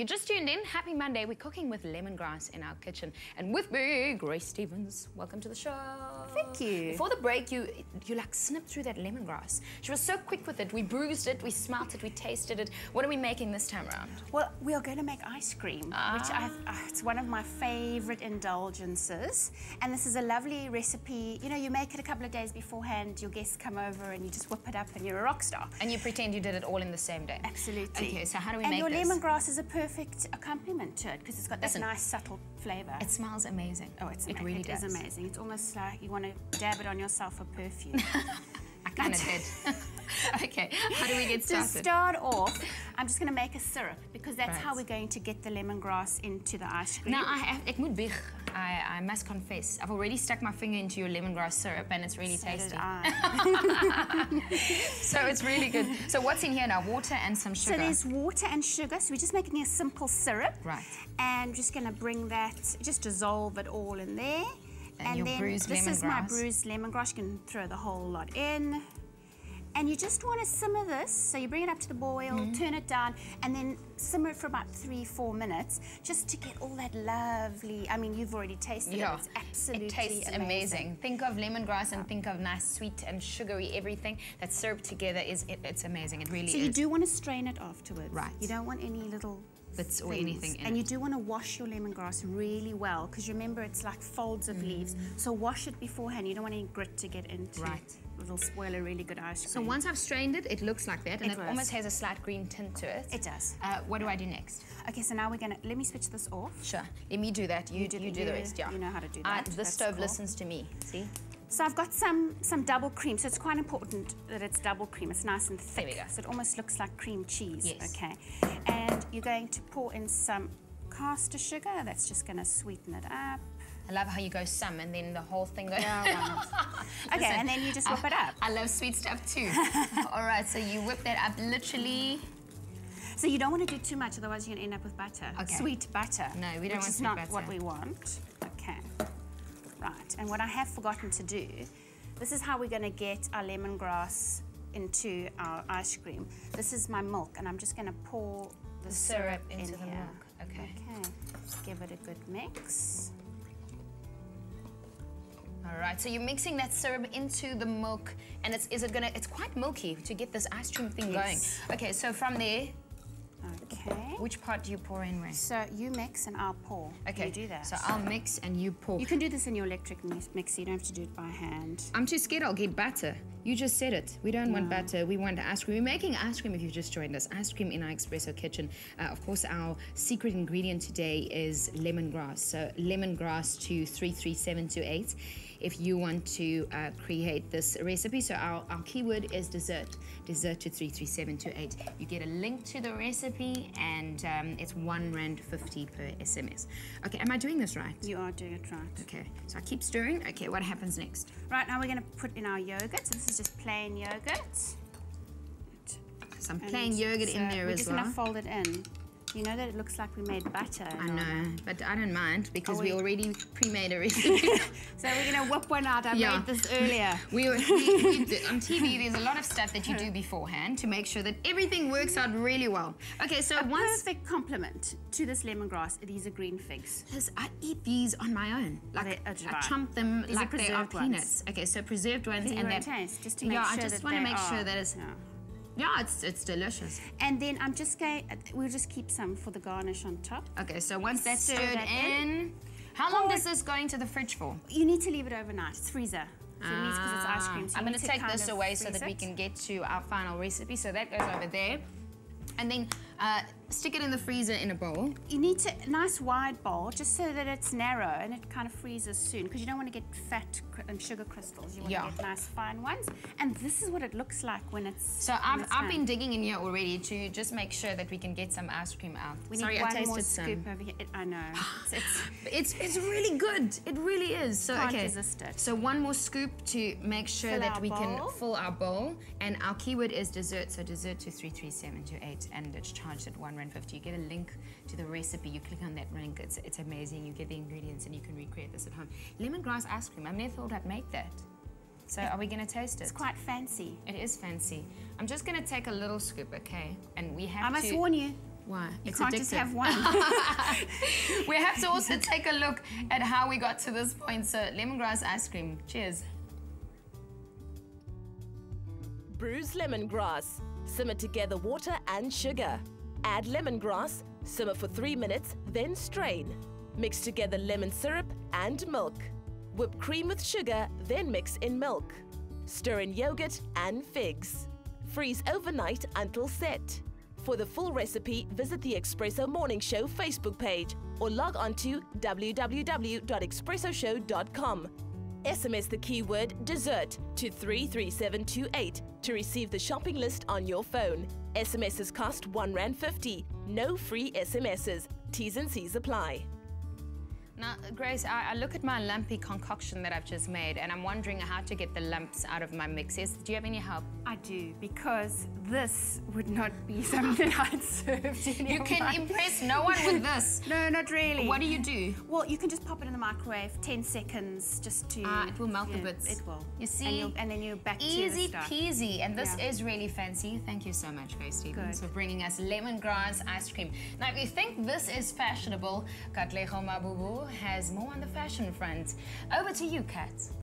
You just tuned in. Happy Monday. We're cooking with lemongrass in our kitchen. And with me, Grace Stevens. Welcome to the show. Thank you. Before the break, you like snipped through that lemongrass. She was so quick with it. We bruised it, we smelt it, we tasted it. What are we making this time around? Well, we are going to make ice cream, which it's one of my favorite indulgences. And this is a lovely recipe. You know, you make it a couple of days beforehand, your guests come over and you just whip it up and you're a rock star. And you pretend you did it all in the same day. Absolutely. Okay, so how do we make this? And this? your lemongrass is a perfect accompaniment to it because it's got that nice subtle flavour. It smells amazing. Oh, it's amazing. It really does. It is amazing. It's almost like you want to dab it on yourself for perfume. I kind of did. Okay, how do we get started? To start off, I'm just going to make a syrup because that's how we're going to get the lemongrass into the ice cream. Now, ek moet bieg. I must confess, I've already stuck my finger into your lemongrass syrup and it's really tasty. Did I. So it's really good. So what's in here now? Water and some sugar? So there's water and sugar. So we're just making a simple syrup. Right. And just going to bring that, just dissolve it all in there. And your then bruised this lemongrass. is my bruised lemongrass. You can throw the whole lot in. And you just want to simmer this, so you bring it up to the boil, turn it down, and then simmer it for about 3-4 minutes, just to get all that lovely, I mean, you've already tasted it, it's absolutely It tastes amazing. Think of lemongrass and think of nice sweet and sugary everything. That syrup together, it's amazing, it really is. So you do want to strain it afterwards. Right. You don't want any little bits or anything in and it. you do want to wash your lemongrass really well, because remember it's like folds of leaves, so wash it beforehand. You don't want any grit to get into it. It'll spoil a really good ice cream. So once I've strained it, it looks like that, and it almost has a slight green tint to it. It does. What do I do next? Okay, so now we're gonna, let me switch this off. Sure, let me do that. You do the rest, yeah. You know how to do that. The stove listens to me, see? So I've got some double cream, so it's quite important that it's double cream. It's nice and thick. There we go. So it almost looks like cream cheese. Yes. Okay. And you're going to pour in some caster sugar. That's just going to sweeten it up. I love how you go some and then the whole thing goes. Yeah, okay, and then you just whip it up. I love sweet stuff too. All right, so you whip that up literally. So you don't want to do too much, otherwise you're going to end up with butter. Okay. Sweet butter. No, we don't want sweet butter. Which is not what we want. Okay. Right, and what I have forgotten to do, this is how we're going to get our lemongrass into our ice cream. This is my milk, and I'm just going to pour the syrup into the here. milk. Okay. Okay. Give it a good mix. All right, so you're mixing that syrup into the milk, and it's quite milky to get this ice cream thing going. Okay, so from there, okay. Which part do you pour in where? So you mix and I'll pour. Okay. You do that. So I'll mix and you pour. You can do this in your electric mixer, you don't have to do it by hand. I'm too scared I'll get butter. You just said it. We don't want butter, we want ice cream. We're making ice cream if you've just joined us. Ice cream in our espresso kitchen. Of course, our secret ingredient today is lemongrass. So lemongrass to 33728 if you want to create this recipe. So our keyword is dessert. Dessert to 33728. You get a link to the recipe and it's R1.50 per SMS. Okay, am I doing this right? You are doing it right. Okay, so I keep stirring. Okay, what happens next? Right, now we're going to put in our yogurt. So this is just plain yogurt. Some plain yogurt in there as well. We're just going to fold it in. You know that it looks like we made butter. I know, but I don't mind because we already pre-made a recipe. So we're going to whip one out. I made this earlier. we on TV, there's a lot of stuff that you do beforehand to make sure that everything works out really well. Okay, so a perfect complement to this lemongrass, these are green figs. Yes, I eat these on my own. Like I chomp them these like they are peanuts. Okay, so preserved ones and that taste, just to make sure I just want to make sure that it's yeah, it's delicious. And then I'm just going, we'll just keep some for the garnish on top. Okay, so once that's stirred in, how long does this go into the fridge for? You need to leave it overnight. It's freezer. So it needs, because it's ice cream. So I'm going to take this away so that we can get to our final recipe. So that goes over there. And then stick it in the freezer in a bowl. You need a nice wide bowl, just so that it's narrow and it kind of freezes soon, because you don't want to get fat and sugar crystals. You want to get nice fine ones. And this is what it looks like when it's So I've been digging in here already to just make sure that we can get some ice cream out. We need one more scoop over here. I know. It's really good. It really is. So can't resist it. So one more scoop to make sure that we can fill our bowl. And our keyword is dessert. So dessert to 33728, and it's charged at R1.50. You get a link to the recipe. You click on that link. It's amazing. You get the ingredients and you can recreate this at home. Lemongrass ice cream. I've never thought I'd make that. So are we going to taste it? It's quite fancy. It is fancy. I'm just going to take a little scoop, okay? And we have to... I must warn you. Why? You It's can't addictive. just have one. We have to also take a look at how we got to this point. So lemongrass ice cream. Cheers. Bruise lemongrass. Simmer together water and sugar. Add lemongrass. Simmer for 3 minutes, then strain. Mix together lemon syrup and milk. Whip cream with sugar, then mix in milk. Stir in yogurt and figs. Freeze overnight until set. For the full recipe, visit the Espresso Morning Show Facebook page or log on to www.espressoshow.com. SMS the keyword dessert to 33728 to receive the shopping list on your phone. SMSs cost R1.50. No free SMSs. T's and C's apply. Now, Grace, I look at my lumpy concoction that I've just made, and I'm wondering how to get the lumps out of my mixes. Do you have any help? I do, because this would not be something I'd serve to anyone. You can impress no one with this. No, not really. What do you do? Well, you can just pop it in the microwave, 10 seconds, just to... It will melt the bits. It will. You see? And then you're back to the Easy start. peasy. And this Yeah. is really fancy. Thank you so much, Grace Stevens, Good. for bringing us lemongrass ice cream. Now, if you think this is fashionable, Katlego Mabubu has more on the fashion front. Over to you, Kat.